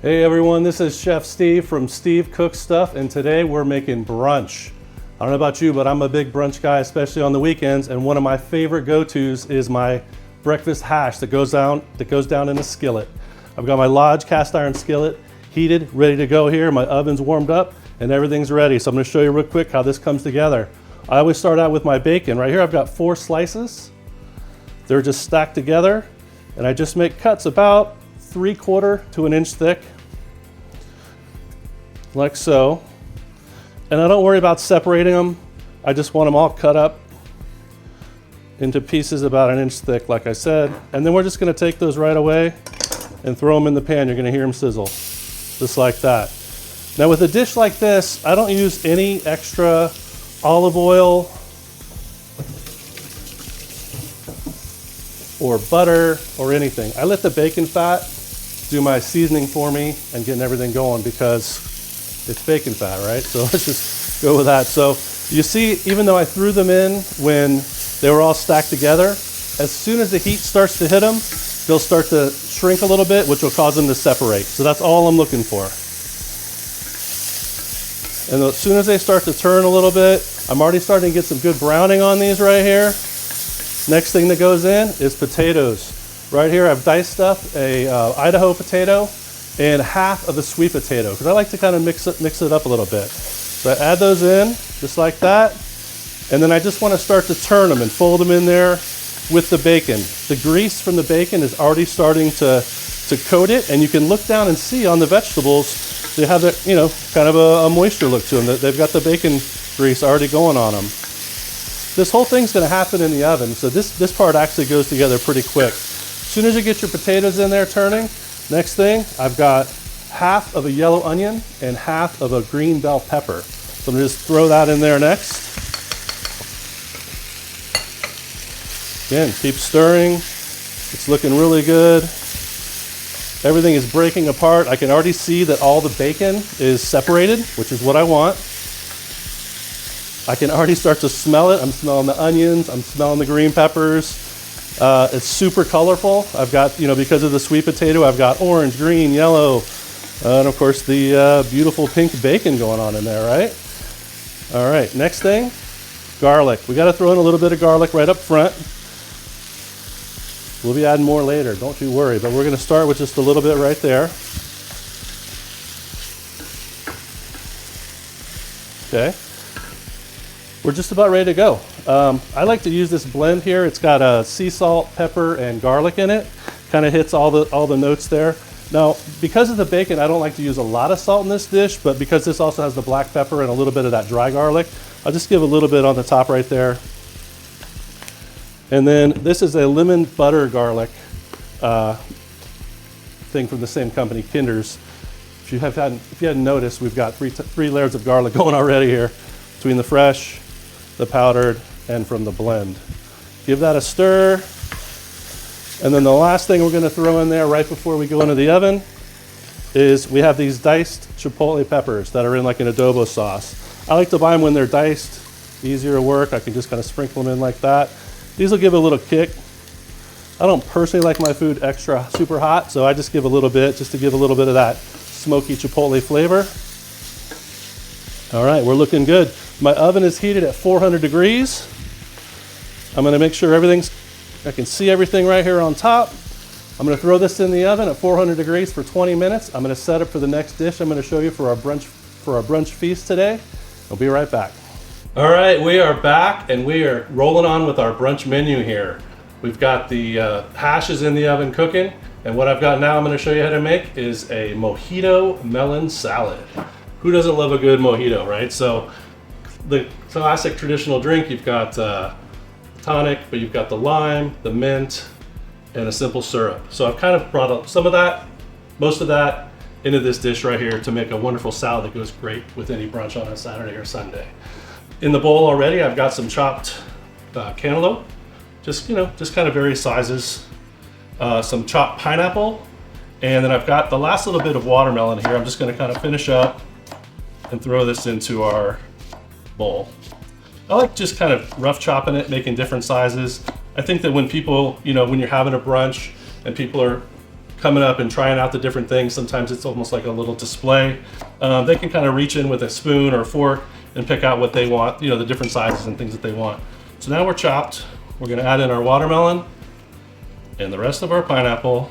Hey everyone, this is Chef Steve from Steve Cooks Stuff, and today we're making brunch. I don't know about you, but I'm a big brunch guy, especially on the weekends, and one of my favorite go-tos is my breakfast hash that goes down in a skillet. I've got my Lodge cast iron skillet heated, ready to go here. My oven's warmed up and everything's ready. So I'm gonna show you real quick how this comes together. I always start out with my bacon. Right here I've got 4 slices. They're just stacked together, and I just make cuts about 3/4 to an inch thick, like so. And I don't worry about separating them. I just want them all cut up into pieces about an inch thick, like I said. And then we're just gonna take those right away and throw them in the pan. You're gonna hear them sizzle, just like that. Now with a dish like this, I don't use any extra olive oil or butter or anything. I let the bacon fat do my seasoning for me and getting everything going, because it's bacon fat, right? So let's just go with that. So you see, even though I threw them in when they were all stacked together, as soon as the heat starts to hit them, they'll start to shrink a little bit, which will cause them to separate. So that's all I'm looking for. And as soon as they start to turn a little bit, I'm already starting to get some good browning on these right here. Next thing that goes in is potatoes. Right here I've diced up a Idaho potato and half of a sweet potato, because I like to kind of mix it up a little bit. So I add those in just like that, and then I just want to start to turn them and fold them in there with the bacon. The grease from the bacon is already starting to coat it, and you can look down and see on the vegetables they have that, you know, kind of a moisture look to them. They've got the bacon grease already going on them. This whole thing's going to happen in the oven, so this part actually goes together pretty quick. As soon as you get your potatoes in there turning, next thing, I've got half of a yellow onion and half of a green bell pepper. So I'm gonna just throw that in there next. Again, keep stirring. It's looking really good. Everything is breaking apart. I can already see that all the bacon is separated, which is what I want. I can already start to smell it. I'm smelling the onions, I'm smelling the green peppers. It's super colorful. I've got, you know, because of the sweet potato, I've got orange, green, yellow, and of course the beautiful pink bacon going on in there, right? All right, next thing, garlic. We got to throw in a little bit of garlic right up front. We'll be adding more later, don't you worry, but we're going to start with just a little bit right there. Okay. We're just about ready to go. I like to use this blend here. It's got sea salt, pepper, and garlic in it. Kind of hits all the notes there. Now, because of the bacon, I don't like to use a lot of salt in this dish, but because this also has the black pepper and a little bit of that dry garlic, I'll just give a little bit on the top right there. And then this is a lemon butter garlic thing from the same company, Kinder's. If you hadn't noticed, we've got three layers of garlic going already here, between the fresh, the powdered, and from the blend. Give that a stir. And then the last thing we're gonna throw in there right before we go into the oven is we have these diced chipotle peppers that are in like an adobo sauce. I like to buy them when they're diced, easier to work. I can just kind of sprinkle them in like that. These will give it a little kick. I don't personally like my food extra super hot, so I just give a little bit, just to give a little bit of that smoky chipotle flavor. All right, we're looking good. My oven is heated at 400 degrees. I'm gonna make sure I can see everything right here on top. I'm gonna throw this in the oven at 400 degrees for 20 minutes. I'm gonna set up for the next dish I'm gonna show you for our brunch feast today. I'll be right back. All right, we are back and we are rolling on with our brunch menu here. We've got the hashes in the oven cooking, and what I've got now I'm gonna show you how to make is a Mojito Melon Salad. Who doesn't love a good mojito, right? So the classic traditional drink, you've got tonic, but you've got the lime, the mint, and a simple syrup. So I've kind of brought up some of that, most of that, into this dish right here to make a wonderful salad that goes great with any brunch on a Saturday or Sunday. In the bowl already, I've got some chopped cantaloupe, just kind of various sizes, some chopped pineapple, and then I've got the last little bit of watermelon here. I'm just gonna kind of finish up and throw this into our bowl. I like just kind of rough chopping it, making different sizes. I think that when people, when you're having a brunch and people are coming up and trying out the different things. Sometimes it's almost like a little display. They can kind of reach in with a spoon or a fork and pick out what they want, the different sizes and things that they want. So now we're chopped. We're gonna add in our watermelon and the rest of our pineapple.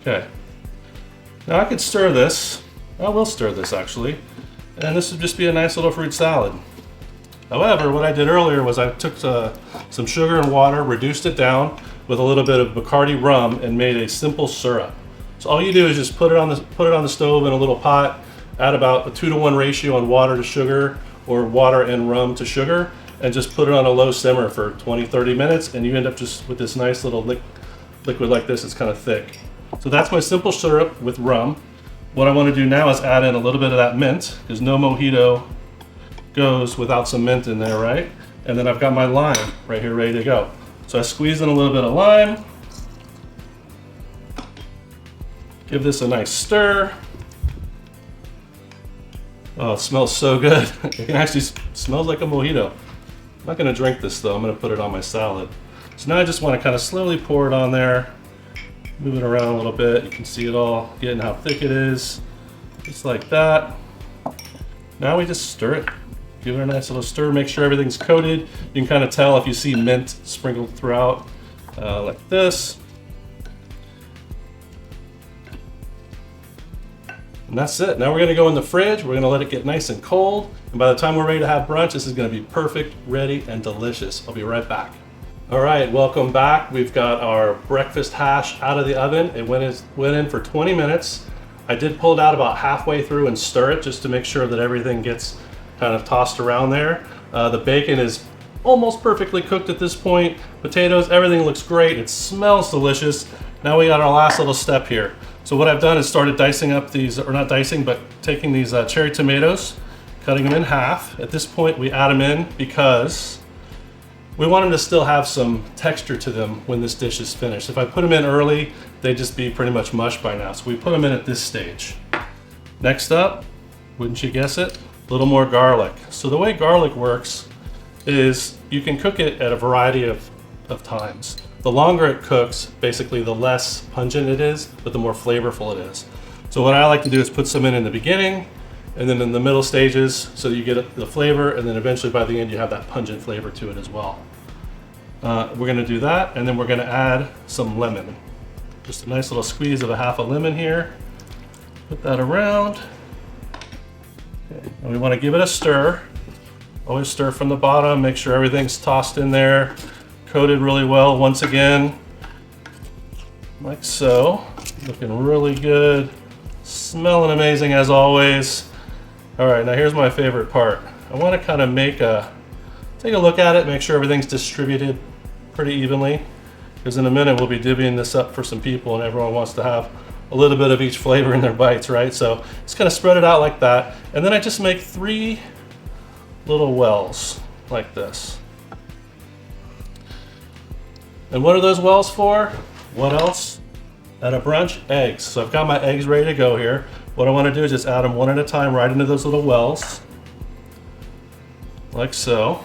Okay. Now I could stir this. I will stir this actually. And this would just be a nice little fruit salad. However, what I did earlier was I took some sugar and water, reduced it down with a little bit of Bacardi rum, and made a simple syrup. So all you do is just put it on the stove in a little pot, add about a 2-to-1 ratio on water to sugar, or water and rum to sugar, and just put it on a low simmer for 20-30 minutes, and you end up just with this nice little liquid like this. It's kind of thick. So that's my simple syrup with rum. What I want to do now is add in a little bit of that mint, because no mojito goes without some mint in there, right? And then I've got my lime right here ready to go. So I squeeze in a little bit of lime. Give this a nice stir. Oh, it smells so good. It actually smells like a mojito. I'm not gonna drink this though, I'm gonna put it on my salad. So now I just wanna kind of slowly pour it on there, move it around a little bit. You can see it all, getting how thick it is. Just like that. Now we just stir it. Give it a nice little stir, make sure everything's coated. You can kind of tell if you see mint sprinkled throughout, like this. And that's it. Now we're gonna go in the fridge. We're gonna let it get nice and cold. And by the time we're ready to have brunch, this is gonna be perfect, ready, and delicious. I'll be right back. All right, welcome back. We've got our breakfast hash out of the oven. It went in for 20 minutes. I did pull it out about halfway through and stir it just to make sure that everything gets kind of tossed around there. The bacon is almost perfectly cooked at this point. Potatoes, everything looks great. It smells delicious. Now we got our last little step here. So what I've done is started dicing up these, or not dicing, but taking these cherry tomatoes, cutting them in half. At this point, we add them in because we want them to still have some texture to them when this dish is finished. If I put them in early, they'd just be pretty much mush by now. So we put them in at this stage. Next up, wouldn't you guess it? A little more garlic. So the way garlic works is you can cook it at a variety of times. The longer it cooks, basically the less pungent it is, but the more flavorful it is. So what I like to do is put some in the beginning, and then in the middle stages, so you get the flavor, and then eventually by the end you have that pungent flavor to it as well. We're gonna do that, and then we're gonna add some lemon. Just a nice little squeeze of a half a lemon here. Put that around. Okay. And we wanna give it a stir. Always stir from the bottom, make sure everything's tossed in there, coated really well once again, like so. Looking really good, smelling amazing as always. All right, now here's my favorite part. I want to kind of take a look at it, make sure everything's distributed pretty evenly, because in a minute we'll be divvying this up for some people and everyone wants to have a little bit of each flavor in their bites, right? So just kind of spread it out like that. And then I just make 3 little wells like this. And what are those wells for? What else? At a brunch, eggs. So I've got my eggs ready to go here. What I want to do is just add them one at a time right into those little wells. Like so.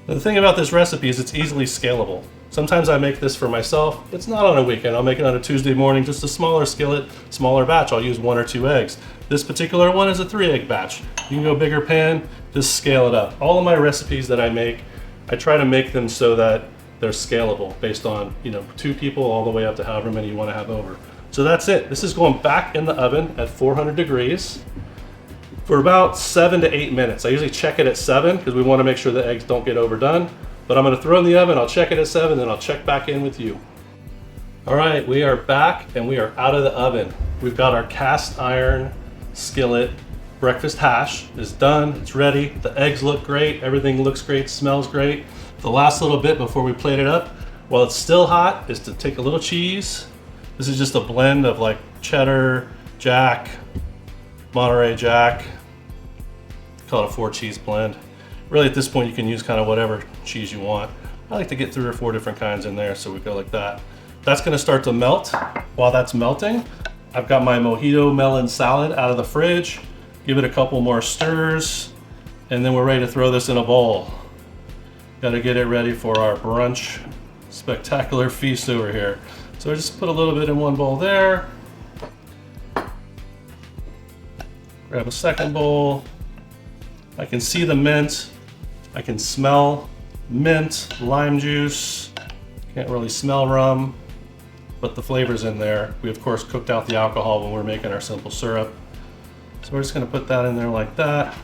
The thing about this recipe is it's easily scalable. Sometimes I make this for myself. It's not on a weekend. I'll make it on a Tuesday morning, just a smaller skillet, smaller batch. I'll use 1 or 2 eggs. This particular one is a 3-egg batch. You can go bigger pan, just scale it up. All of my recipes that I make, I try to make them so that they're scalable based on 2 people all the way up to however many you want to have over. So that's it. This is going back in the oven at 400 degrees for about 7 to 8 minutes. I usually check it at 7 because we want to make sure the eggs don't get overdone. But I'm going to throw in the oven, I'll check it at 7, then I'll check back in with you. All right, we are back and we are out of the oven. We've got our cast iron skillet breakfast hash is done, it's ready. The eggs look great, everything looks great, smells great. The last little bit before we plate it up, while it's still hot, is to take a little cheese. This is just a blend of like cheddar, Jack, Monterey Jack. Call it a 4-cheese blend. Really at this point you can use kind of whatever cheese you want. I like to get 3 or 4 different kinds in there, so we go like that. That's gonna start to melt. While that's melting, I've got my Mojito Melon Salad out of the fridge. Give it a couple more stirs, and then we're ready to throw this in a bowl. Gotta get it ready for our brunch spectacular feast over here. So I just put a little bit in one bowl there. Grab a second bowl. I can see the mint. I can smell mint, lime juice. Can't really smell rum, but the flavor's in there. We of course cooked out the alcohol when we're making our simple syrup. So we're just gonna put that in there like that.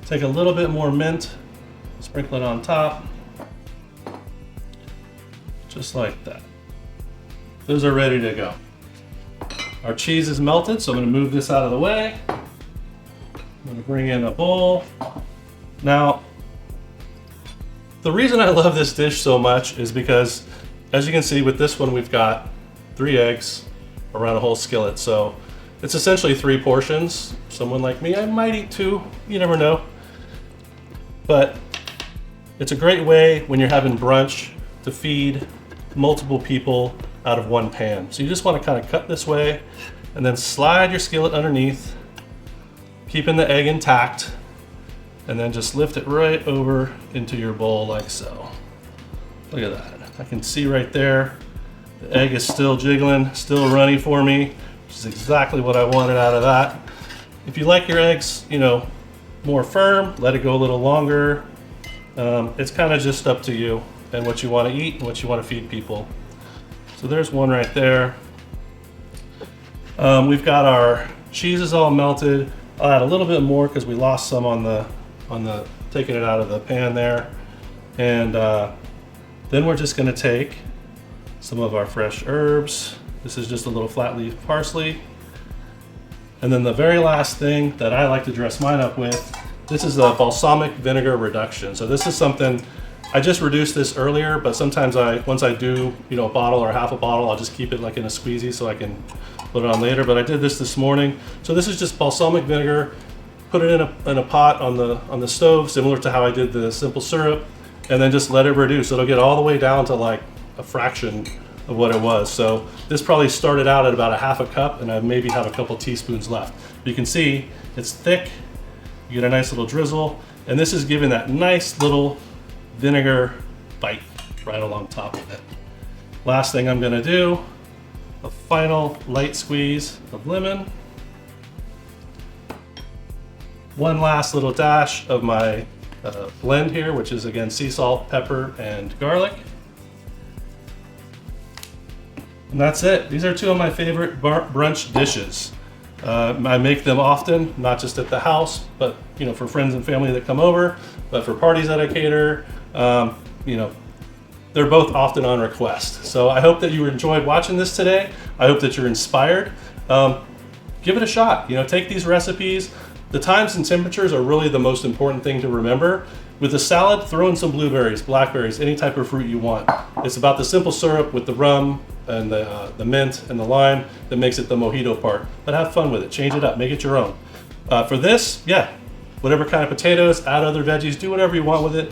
Take a little bit more mint, sprinkle it on top. Just like that. Those are ready to go. Our cheese is melted, so I'm gonna move this out of the way. I'm gonna bring in a bowl. Now, the reason I love this dish so much is because, as you can see with this one, we've got 3 eggs around a whole skillet. So it's essentially 3 portions. Someone like me, I might eat 2, you never know. But it's a great way when you're having brunch to feed multiple people out of one pan. So you just want to kind of cut this way and then slide your skillet underneath, keeping the egg intact, and then just lift it right over into your bowl like so. Look at that. I can see right there, the egg is still jiggling, still runny for me, which is exactly what I wanted out of that. If you like your eggs, you know, more firm, let it go a little longer. It's kind of just up to you and what you want to eat and what you want to feed people. So there's one right there. We've got our cheeses all melted. I'll add a little bit more because we lost some on the taking it out of the pan there. And then we're just gonna take some of our fresh herbs. This is just a little flat leaf parsley. And then the very last thing that I like to dress mine up with, this is a balsamic vinegar reduction. So this is something, I just reduced this earlier, but sometimes once I do, you know, a bottle or half a bottle, I'll just keep it like in a squeezy so I can put it on later. But I did this morning. So this is just balsamic vinegar. Put it in a pot on the stove, similar to how I did the simple syrup, and then just let it reduce. It'll get all the way down to like a fraction of what it was. So this probably started out at about a half a cup, and I maybe have a couple teaspoons left. You can see it's thick. You get a nice little drizzle, and this is giving that nice little vinegar bite right along top of it. Last thing I'm gonna do, a final light squeeze of lemon. One last little dash of my blend here, which is again sea salt, pepper, and garlic. And that's it. These are 2 of my favorite brunch dishes. I make them often, not just at the house, but you know, for friends and family that come over, but for parties that I cater. You know, they're both often on request. So I hope that you enjoyed watching this today. I hope that you're inspired. Give it a shot. You know, take these recipes. The times and temperatures are really the most important thing to remember. With the salad, throw in some blueberries, blackberries, any type of fruit you want. It's about the simple syrup with the rum and the mint and the lime that makes it the mojito part. But have fun with it, change it up, make it your own. For this, yeah, whatever kind of potatoes, add other veggies, do whatever you want with it.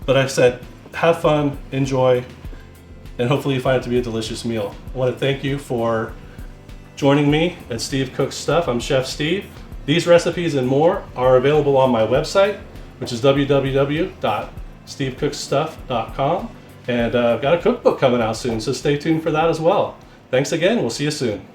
But I said, have fun, enjoy, and hopefully you find it to be a delicious meal. I want to thank you for joining me at Steve Cooks Stuff. I'm Chef Steve. These recipes and more are available on my website, which is www.stevecooksstuff.com. And I've got a cookbook coming out soon, so stay tuned for that as well. Thanks again, we'll see you soon.